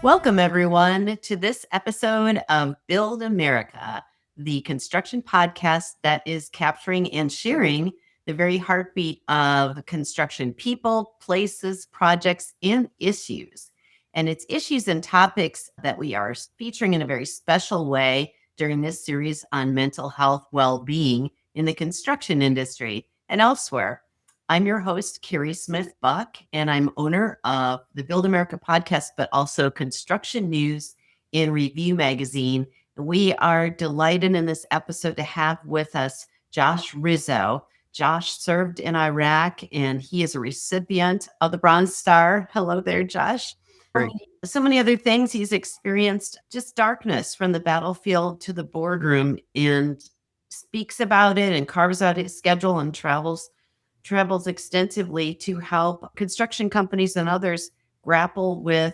Welcome, everyone, to this episode of Build America, the construction podcast that is capturing and sharing the very heartbeat of construction people, places, projects, and issues. And it's issues and topics that we are featuring in a very special way during this series on mental health well-being in the construction industry and elsewhere. I'm your host, Kerry Smith Buck, and I'm owner of the Build America podcast, but also Construction News in Review magazine. We are delighted in this episode to have with us Josh Rizzo. Josh served in Iraq, and he is a recipient of the Bronze Star. Hello there, Josh. Great. So many other things. He's experienced just darkness from the battlefield to the boardroom and speaks about it and carves out his schedule and travels extensively to help construction companies and others grapple with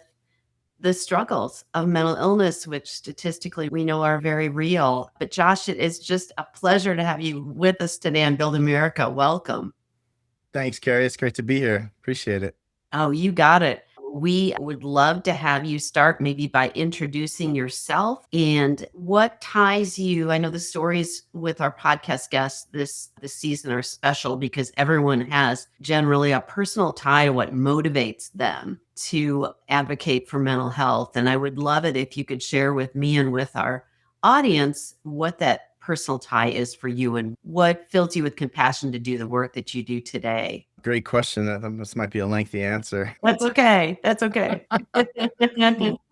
the struggles of mental illness, which statistically we know are very real. But Josh, it is just a pleasure to have you with us today on Build America. Welcome. Thanks, Kerry. It's great to be here. Appreciate it. Oh, you got it. We would love to have you start maybe by introducing yourself and what ties you. I know the stories with our podcast guests this season are special because everyone has generally a personal tie to what motivates them to advocate for mental health. And I would love it if you could share with me and with our audience what that personal tie is for you and what fills you with compassion to do the work that you do today. Great question. This might be a lengthy answer. That's okay. That's okay.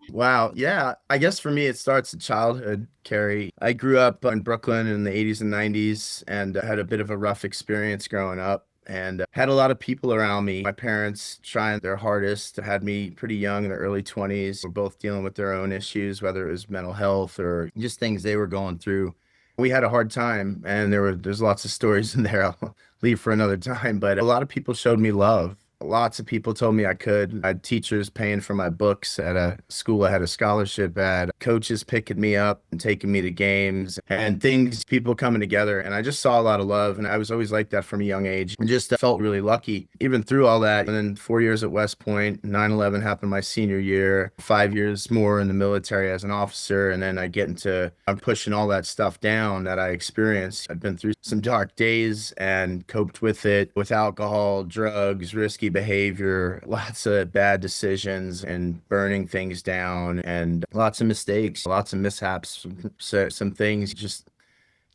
Wow. Yeah. I guess for me, it starts in childhood, Kerry. I grew up in Brooklyn in the 80s and 90s and had a bit of a rough experience growing up and had a lot of people around me. My parents trying their hardest, had me pretty young in the early 20s. We're both dealing with their own issues, whether it was mental health or just things they were going through. We had a hard time, and there's lots of stories in there I'll leave for another time, but a lot of people showed me love. Lots of people told me I could. I had teachers paying for my books at a school I had a scholarship at, coaches picking me up and taking me to games and things, people coming together. And I just saw a lot of love. And I was always like that from a young age and just felt really lucky even through all that. And then 4 years at West Point, 9/11 happened my senior year, 5 years more in the military as an officer. And then I'm pushing all that stuff down that I experienced. I'd been through some dark days and coped with it with alcohol, drugs, risky behavior, lots of bad decisions and burning things down and lots of mistakes, lots of mishaps, some things just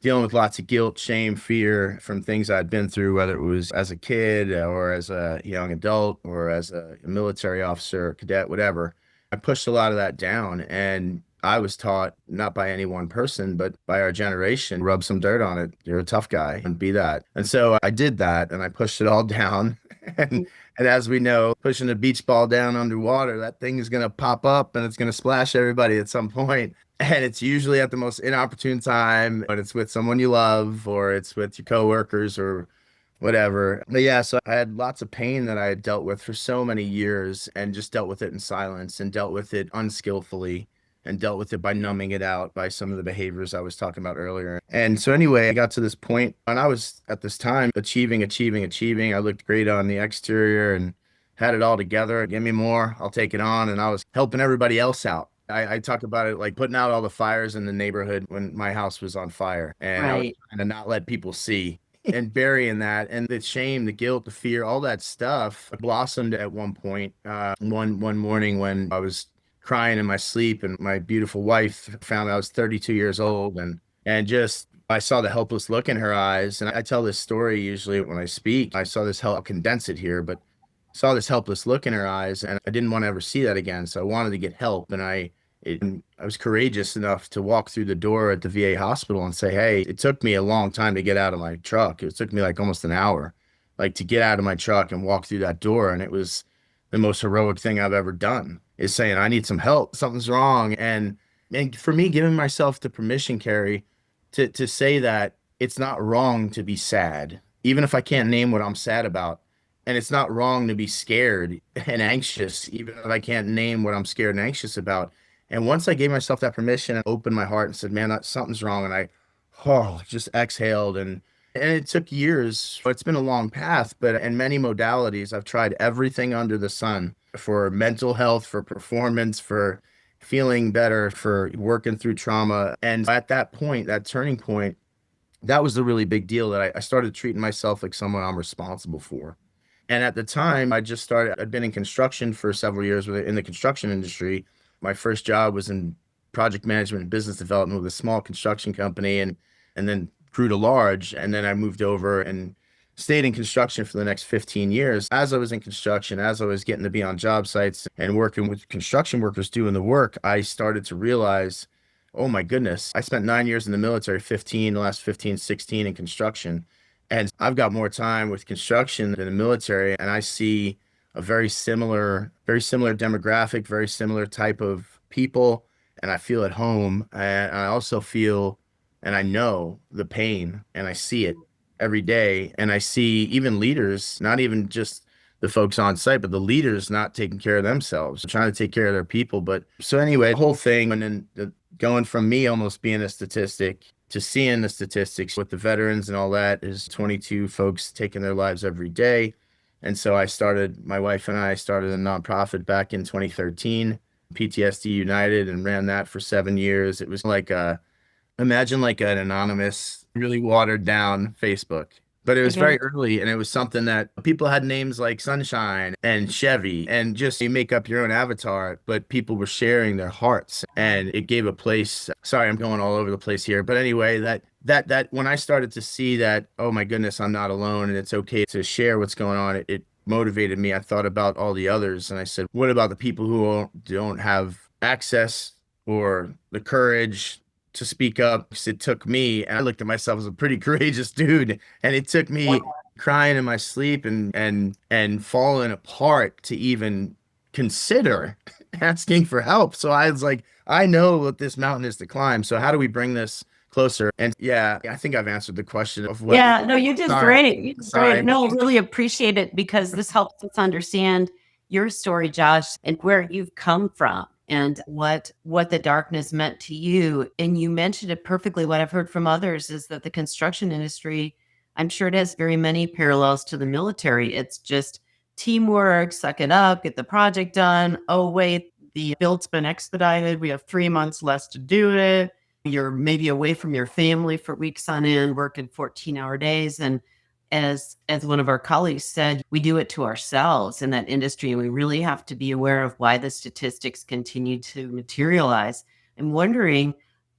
dealing with lots of guilt, shame, fear from things I'd been through, whether it was as a kid or as a young adult or as a military officer, cadet, whatever. I pushed a lot of that down and I was taught, not by any one person, but by our generation, rub some dirt on it. You're a tough guy and be that. And so I did that and I pushed it all down. And as we know, pushing a beach ball down underwater, that thing is going to pop up and it's going to splash everybody at some point. And it's usually at the most inopportune time when it's with someone you love or it's with your coworkers or whatever. But yeah, so I had lots of pain that I had dealt with for so many years and just dealt with it in silence and dealt with it unskillfully and dealt with it by numbing it out by some of the behaviors I was talking about earlier. And so anyway, I got to this point and I was at this time achieving. I looked great on the exterior and had it all together. Give me more, I'll take it on. And I was helping everybody else out. I talk about it like putting out all the fires in the neighborhood when my house was on fire. And I was Right. trying to not let people see and burying that and the shame, the guilt, the fear, all that stuff blossomed at one point. One morning when I was crying in my sleep and my beautiful wife found I was 32 years old and just I saw the helpless look in her eyes. And I tell this story usually when I speak. I saw this I'll condense it here, but saw this helpless look in her eyes and I didn't want to ever see that again. So I wanted to get help and I was courageous enough to walk through the door at the VA hospital and say, hey, it took me a long time to get out of my truck. It took me like almost an hour, like to get out of my truck and walk through that door. And it was the most heroic thing I've ever done is saying, I need some help. Something's wrong. And for me, giving myself the permission, Kerry, to say that it's not wrong to be sad, even if I can't name what I'm sad about. And it's not wrong to be scared and anxious, even if I can't name what I'm scared and anxious about. And once I gave myself that permission and opened my heart and said, man, something's wrong. And I just exhaled and it took years. It's been a long path, but in many modalities, I've tried everything under the sun for mental health, for performance, for feeling better, for working through trauma. And at that point, that turning point, that was the really big deal that I started treating myself like someone I'm responsible for. And at the time, I'd been in construction for several years in the construction industry. My first job was in project management and business development with a small construction company, and then grew to large. And then I moved over and stayed in construction for the next 15 years. As I was in construction, as I was getting to be on job sites and working with construction workers doing the work, I started to realize, oh my goodness, I spent 9 years in the military, the last 15, 16 in construction. And I've got more time with construction than the military, and I see a very similar demographic, very similar type of people, and I feel at home. And I also feel, and I know the pain, and I see it every day. And I see even leaders, not even just the folks on site, but the leaders not taking care of themselves, trying to take care of their people. But so anyway, the whole thing, and then going from me almost being a statistic to seeing the statistics with the veterans and all that, is 22 folks taking their lives every day. And so my wife and I started a nonprofit back in 2013, PTSD United, and ran that for 7 years. It was like imagine like an anonymous, really watered down Facebook. But it was Okay. very early, and it was something that people had names like Sunshine and Chevy, and just you make up your own avatar, but people were sharing their hearts, and it gave a place. Sorry, I'm going all over the place here. But anyway, that when I started to see that, oh my goodness, I'm not alone and it's okay to share what's going on, it motivated me. I thought about all the others, and I said, what about the people who don't have access or the courage to speak up? Because it took me, and I looked at myself as a pretty courageous dude, and it took me crying in my sleep and falling apart to even consider asking for help. So I was like, I know what this mountain is to climb. So how do we bring this closer? And yeah, I think I've answered the question of what. Yeah, no, you did Sorry, great. You did great. sorry. No, I really appreciate it because this helps us understand your story, Josh, and where you've come from and what the darkness meant to you. And you mentioned it perfectly. What I've heard from others is that the construction industry, I'm sure it has very many parallels to the military. It's just teamwork, suck it up, get the project done. Oh, wait, the build's been expedited. We have 3 months less to do it. You're maybe away from your family for weeks on end, working 14-hour days. And as one of our colleagues said, we do it to ourselves in that industry. And we really have to be aware of why the statistics continue to materialize. I'm wondering,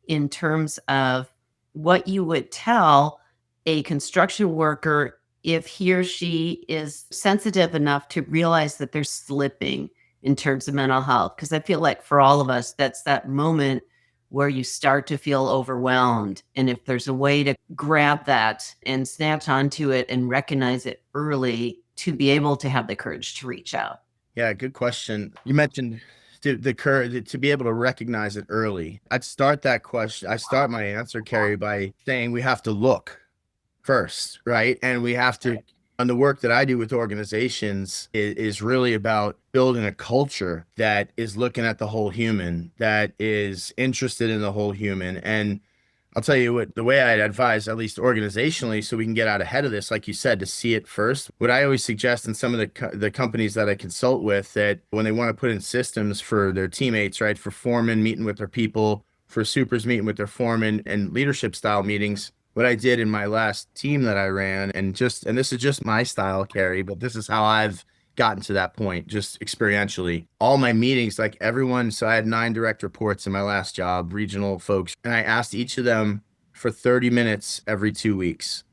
in terms of what you would tell a construction worker if he or she is sensitive enough to realize that they're slipping in terms of mental health. Because I feel like for all of us, that's that moment where you start to feel overwhelmed. And if there's a way to grab that and snatch onto it and recognize it early to be able to have the courage to reach out. Yeah, good question. You mentioned the courage to be able to recognize it early. I'd start that question. I start my answer, Kerry, by saying we have to look first, right? And we have to, and the work that I do with organizations is really about building a culture that is looking at the whole human, that is interested in the whole human. And I'll tell you what, the way I'd advise, at least organizationally, so we can get out ahead of this, like you said, to see it first. What I always suggest in some of the companies that I consult with, that when they want to put in systems for their teammates, right, for foremen meeting with their people, for supers meeting with their foremen, and leadership style meetings, what I did in my last team that I ran, and this is just my style, Kerry, but this is how I've gotten to that point just experientially. All my meetings, like everyone, so I had 9 direct reports in my last job, regional folks, and I asked each of them for 30 minutes every 2 weeks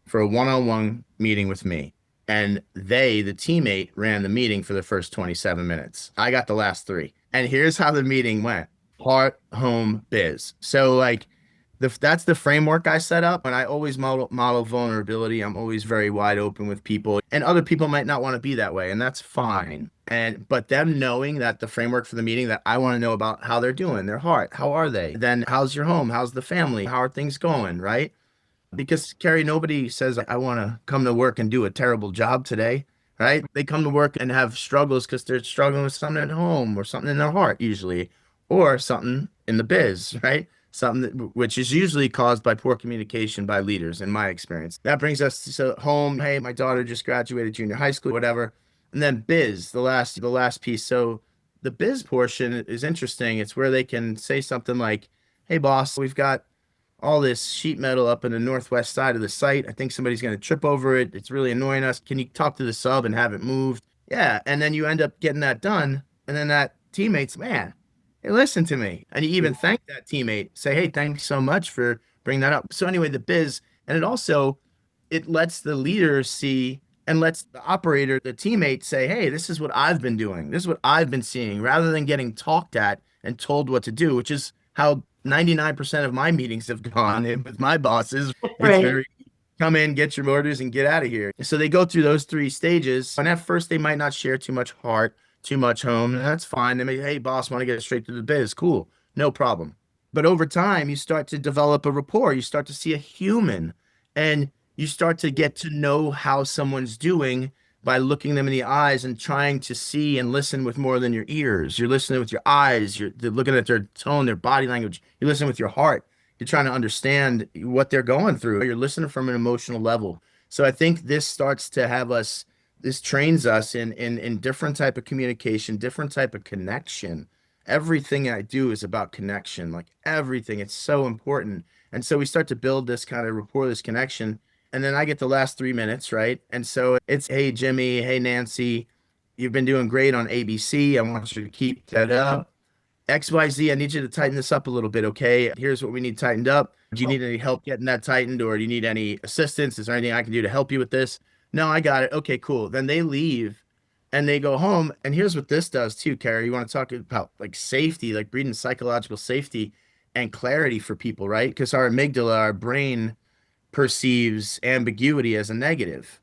for a one-on-one meeting with me. And the teammate, ran the meeting for the first 27 minutes. I got the last 3. And here's how the meeting went: heart, home, biz. So like, that's the framework I set up, and I always model vulnerability. I'm always very wide open with people, and other people might not want to be that way, and that's fine. But them knowing that the framework for the meeting, that I want to know about how they're doing, their heart, how are they? Then how's your home? How's the family? How are things going? Right? Because Kerry, nobody says I want to come to work and do a terrible job today. Right? They come to work and have struggles because they're struggling with something at home or something in their heart, usually, or something in the biz, right? Something which is usually caused by poor communication by leaders, in my experience. That brings us to home. Hey, my daughter just graduated junior high school, whatever. And then biz, the last piece. So The biz portion is interesting. It's where they can say something like, "Hey, boss, we've got all this sheet metal up in the northwest side of the site. I think somebody's going to trip over it. It's really annoying us. Can you talk to the sub and have it moved?" Yeah. And then you end up getting that done. And then that teammate's, man, hey, listen to me. And you even thank that teammate, say, "Hey, thanks so much for bringing that up." So anyway, the biz, and it also, it lets the leader see and lets the operator, the teammate say, "Hey, this is what I've been doing. This is what I've been seeing," rather than getting talked at and told what to do, which is how 99% of my meetings have gone with my bosses. It's Right. very come in, get your orders, and get out of here. So they go through those three stages. And at first, they might not share too much heart, too much home. And that's fine. They may, "Hey, boss, want to get straight to the biz." Cool. No problem. But over time, you start to develop a rapport. You start to see a human, and you start to get to know how someone's doing by looking them in the eyes and trying to see and listen with more than your ears. You're listening with your eyes. You're looking at their tone, their body language. You listen with your heart. You're trying to understand what they're going through. You're listening from an emotional level. So I think this starts to have us, this trains us in different type of communication, different type of connection. Everything I do is about connection, like everything. It's so important. And so we start to build this kind of rapport, this connection. And then I get the last 3 minutes, right? And so it's, "Hey, Jimmy, hey, Nancy, you've been doing great on ABC. I want you to keep that up. XYZ, I need you to tighten this up a little bit, okay? Here's what we need tightened up. Do you need any help getting that tightened, or do you need any assistance? Is there anything I can do to help you with this?" "No, I got it." "Okay, cool." Then they leave and they go home. And here's what this does too, Carrie. You want to talk about like safety, like breeding psychological safety and clarity for people, right? Because our amygdala, our brain, perceives ambiguity as a negative.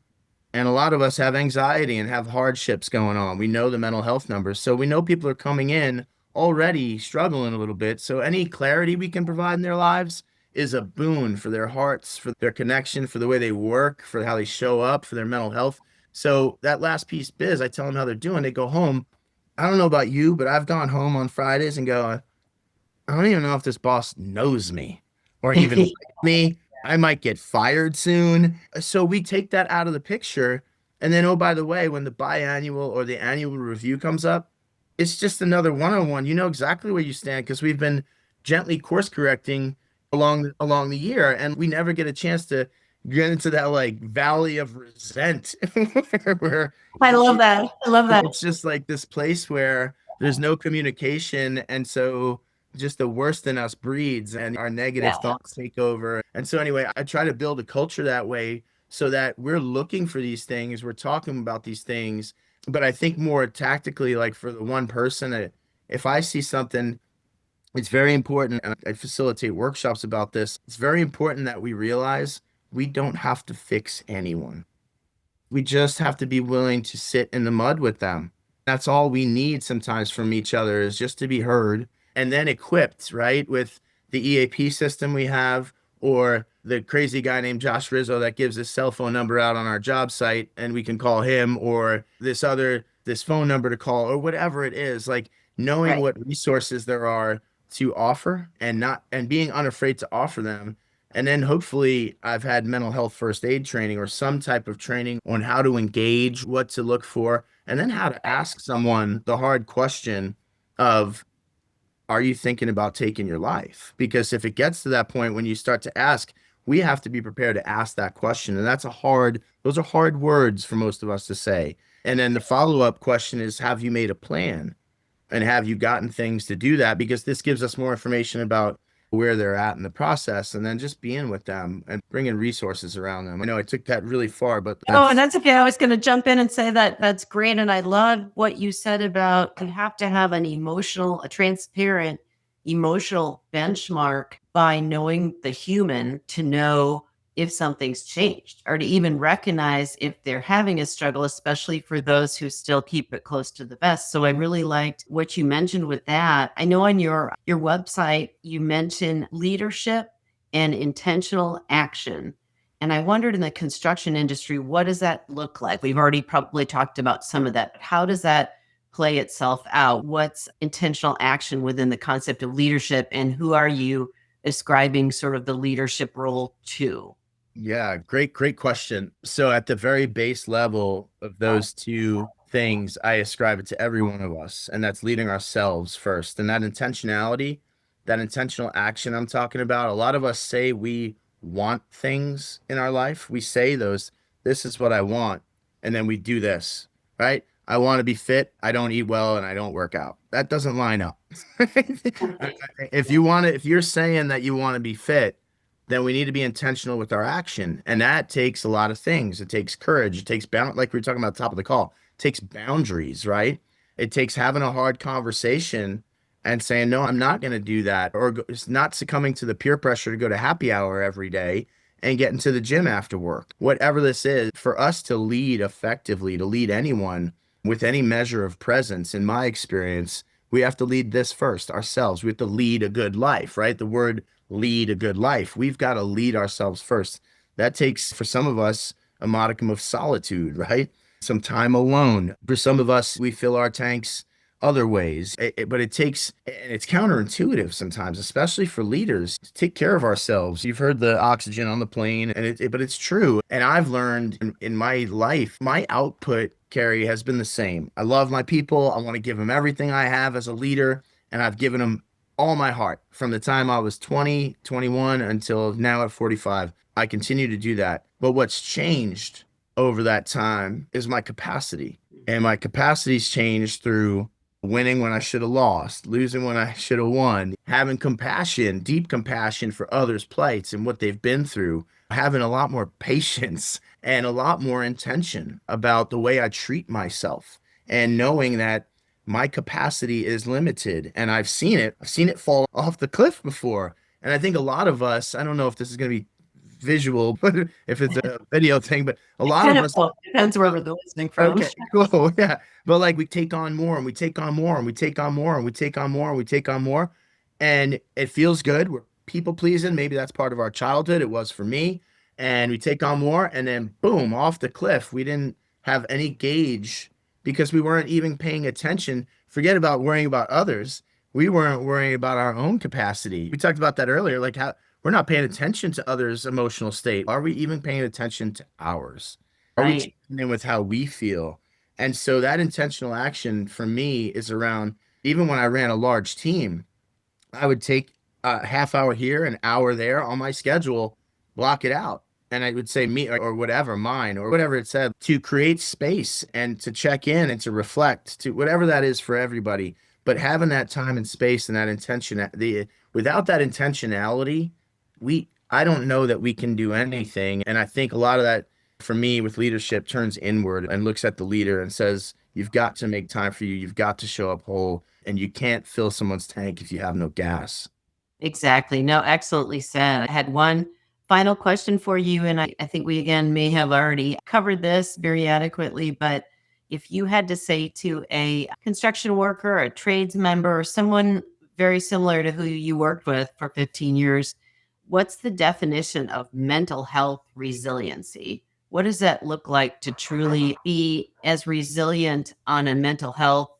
And a lot of us have anxiety and have hardships going on. We know the mental health numbers. So we know people are coming in already struggling a little bit. So any clarity we can provide in their lives is a boon for their hearts, for their connection, for the way they work, for how they show up, for their mental health. So that last piece, biz, I tell them how they're doing. They go home. I don't know about you, but I've gone home on Fridays and go, "I don't even know if this boss knows me or even like me. I might get fired soon." So we take that out of the picture. And then, oh, by the way, when the biannual or the annual review comes up, it's just another one-on-one. You know exactly where you stand because we've been gently course correcting along the year, and we never get a chance to get into that like valley of resent where I love that. I love that. it's just like this place where there's no communication. And so just the worst in us breeds and our negative Yeah. thoughts take over. And so, anyway, I try to build a culture that way so that we're looking for these things, we're talking about these things. But I think more tactically, like for the one person, if I see something, it's very important. And I facilitate workshops about this. It's very important that we realize we don't have to fix anyone. We just have to be willing to sit in the mud with them. That's all we need sometimes from each other, is just to be heard and then equipped, right, with the EAP system we have, or the crazy guy named Josh Rizzo that gives his cell phone number out on our job site and we can call him, or this phone number to call, or whatever it is, like knowing Right. what resources there are to offer and being unafraid to offer them. And then hopefully I've had mental health first aid training or some type of training on how to engage, what to look for, and then how to ask someone the hard question of, "Are you thinking about taking your life?" Because if it gets to that point when you start to ask, we have to be prepared to ask that question. And those are hard words for most of us to say. And then the follow-up question is, have you made a plan? And have you gotten things to do that? Because this gives us more information about where they're at in the process, and then just being with them and bringing resources around them. I know I took that really far, but Oh, and that's that's okay. I was going to jump in and say that that's great. And I love what you said about you have to have a transparent emotional benchmark by knowing the human to know if something's changed or to even recognize if they're having a struggle, especially for those who still keep it close to the vest. So I really liked what you mentioned with that. I know on your website, you mentioned leadership and intentional action. And I wondered in the construction industry, what does that look like? We've already probably talked about some of that, but how does that play itself out? What's intentional action within the concept of leadership? And who are you ascribing sort of the leadership role to? yeah, great question. So at the very base level of those two things, I ascribe it to every one of us, and that's leading ourselves first. And that intentionality, that intentional action I'm talking about, a lot of us say we want things in our life. We say those, this is what I want, and then we do this, right? I want to be fit, I don't eat well, and I don't work out. That doesn't line up. If you want to, if you're saying that you want to be fit, then we need to be intentional with our action. And that takes a lot of things. It takes courage. It takes like we were talking about at the top of the call, it takes boundaries, right? It takes having a hard conversation and saying, no, I'm not going to do that. Or it's not succumbing to the peer pressure to go to happy hour every day and get into the gym after work. Whatever this is, for us to lead effectively, to lead anyone with any measure of presence, in my experience, we have to lead this first ourselves. We have to lead a good life, right? The word lead a good life. We've got to lead ourselves first. That takes, for some of us, a modicum of solitude, right? Some time alone. For some of us, we fill our tanks other ways. But it takes, and it's counterintuitive sometimes, especially for leaders, to take care of ourselves. You've heard the oxygen on the plane, and but it's true. And I've learned in my life, my output, Kerry, has been the same. I love my people. I want to give them everything I have as a leader, and I've given them all my heart from the time I was 20, 21 until now at 45. I continue to do that. But what's changed over that time is my capacity. And my capacity's changed through winning when I should have lost, losing when I should have won, having compassion, deep compassion for others' plights and what they've been through, having a lot more patience and a lot more intention about the way I treat myself, and knowing that my capacity is limited. And I've seen it fall off the cliff before. And I think a lot of us, I don't know if this is going to be visual, but if it's a video thing, but a It's lot kind of of us, well, depends where we're listening from. okay, cool. Yeah. But like we take on more and we take on more and we take on more and we take on more and we take on more. And it feels good. We're people pleasing. Maybe that's part of our childhood. It was for me. And we take on more and then boom, off the cliff. We didn't have any gauge because we weren't even paying attention. Forget about worrying about others. We weren't worrying about our own capacity. We talked about that earlier, like how we're not paying attention to others' emotional state. Are we even paying attention to ours? Are we Right. checking in with how we feel? And so that intentional action for me is around, even when I ran a large team, I would take a half hour here, an hour there on my schedule, block it out. And I would say me or whatever, mine or whatever it said, to create space and to check in and to reflect, to whatever that is for everybody. But having that time and space and that intention, without that intentionality, I don't know that we can do anything. And I think a lot of that for me with leadership turns inward and looks at the leader and says, you've got to make time for you. You've got to show up whole, and you can't fill someone's tank if you have no gas. Exactly. No, excellently said. I had one final question for you, and I think we again may have already covered this very adequately, but if you had to say to a construction worker, a trades member, or someone very similar to who you worked with for 15 years, what's the definition of mental health resiliency? What does that look like to truly be as resilient on a mental health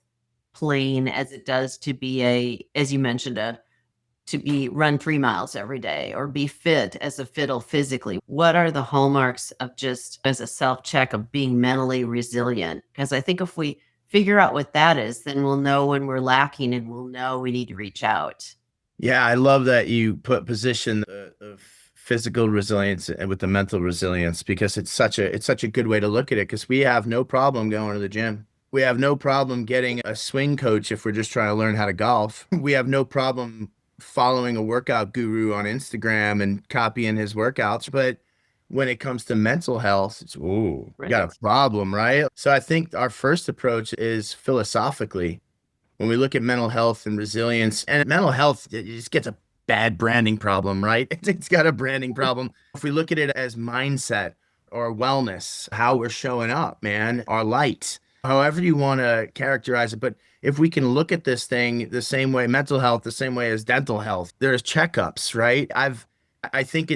plane as it does to be as you mentioned, to be run 3 miles every day or be fit as a fiddle physically? What are the hallmarks of just as a self check of being mentally resilient? Because I think if we figure out what that is, then we'll know when we're lacking and we'll know we need to reach out. Yeah, I love that you put position of physical resilience and with the mental resilience because it's such a good way to look at it because we have no problem going to the gym. We have no problem getting a swing coach if we're just trying to learn how to golf. We have no problem following a workout guru on Instagram and copying his workouts. But when it comes to mental health, it's, ooh, we got Right. a problem, right? So I think our first approach is philosophically when we look at mental health and resilience, and mental health, it just gets a bad branding problem, right? It's got a branding problem. If we look at it as mindset or wellness, how we're showing up, man, our light, however you want to characterize it. But if we can look at this thing the same way, mental health, the same way as dental health, there's checkups, right? I think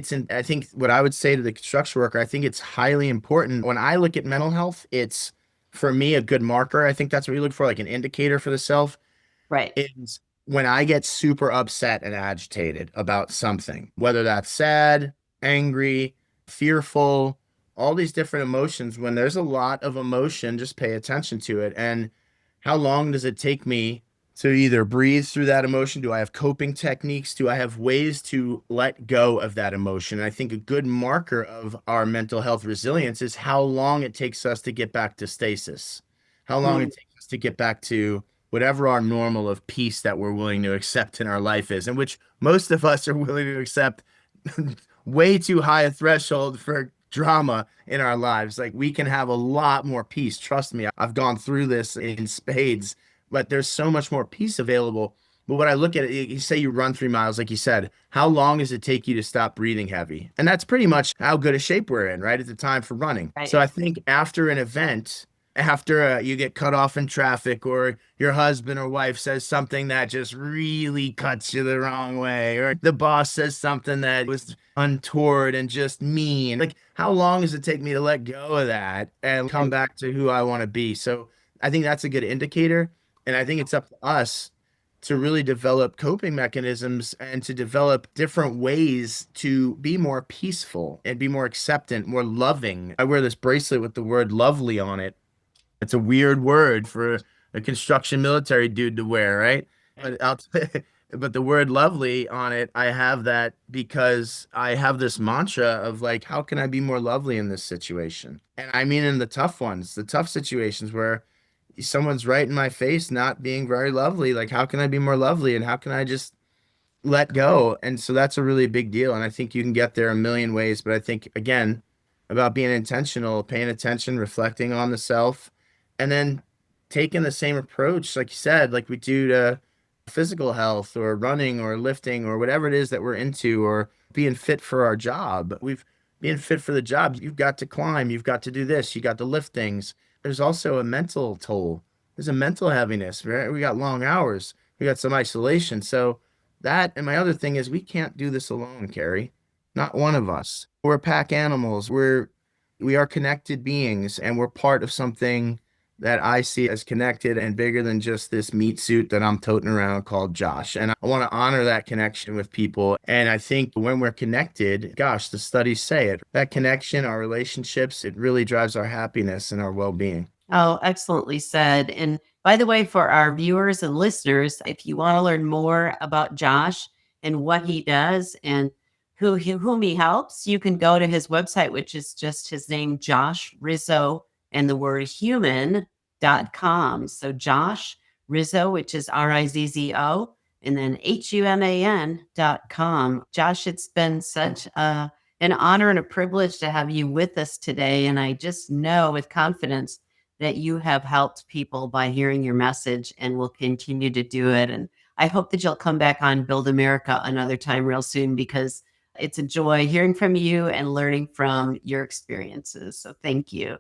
what I would say to the construction worker, I think it's highly important. When I look at mental health, it's for me a good marker. I think that's what we look for, like an indicator for the self Right. is when I get super upset and agitated about something, whether that's sad, angry, fearful, all these different emotions. When there's a lot of emotion, just pay attention to it. And how long does it take me to either breathe through that emotion? Do I have coping techniques? Do I have ways to let go of that emotion? And I think a good marker of our mental health resilience is how long it takes us to get back to stasis, how long it takes us to get back to whatever our normal of peace that we're willing to accept in our life is, and which most of us are willing to accept way too high a threshold for drama in our lives. Like we can have a lot more peace. Trust me, I've gone through this in spades, but there's so much more peace available. But when I look at it, you say you run 3 miles, like you said, how long does it take you to stop breathing heavy? And that's pretty much how good a shape we're in, right? At the time for running. Right. So I think after an event, after you get cut off in traffic, or your husband or wife says something that just really cuts you the wrong way, or the boss says something that was untoward and just mean, like how long does it take me to let go of that and come back to who I want to be? So I think that's a good indicator. And I think it's up to us to really develop coping mechanisms and to develop different ways to be more peaceful and be more acceptant, more loving. I wear this bracelet with the word lovely on it. It's a weird word for a construction military dude to wear, right? But the word lovely on it, I have that because I have this mantra of like, how can I be more lovely in this situation? And I mean, in the tough ones, the tough situations where someone's right in my face, not being very lovely. Like, how can I be more lovely? And how can I just let go? And so that's a really big deal. And I think you can get there a million ways. But I think, again, about being intentional, paying attention, reflecting on the self, and then taking the same approach, like you said, like we do to physical health or running or lifting or whatever it is that we're into, or being fit for our job. We've being fit for the job. You've got to climb, you've got to do this, you got to lift things. There's also a mental toll. There's a mental heaviness, right? We got long hours, we got some isolation. So that, and my other thing is we can't do this alone, Carrie. Not one of us. We're pack animals. We are connected beings, and we're part of something that I see as connected and bigger than just this meat suit that I'm toting around called Josh. And I want to honor that connection with people. And I think when we're connected, gosh, the studies say it, that connection, our relationships, it really drives our happiness and our well-being. Oh, excellently said. And by the way, for our viewers and listeners, if you want to learn more about Josh and what he does and whom he helps, you can go to his website, which is just his name, Josh Rizzo, and the word human.com. So Josh Rizzo, which is Rizzo, and then human.com. Josh, it's been such an honor and a privilege to have you with us today. And I just know with confidence that you have helped people by hearing your message and will continue to do it. And I hope that you'll come back on Build America another time real soon, because it's a joy hearing from you and learning from your experiences. So thank you.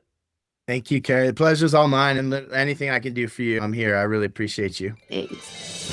Thank you, Carrie. The pleasure's all mine. And anything I can do for you, I'm here. I really appreciate you. Thanks.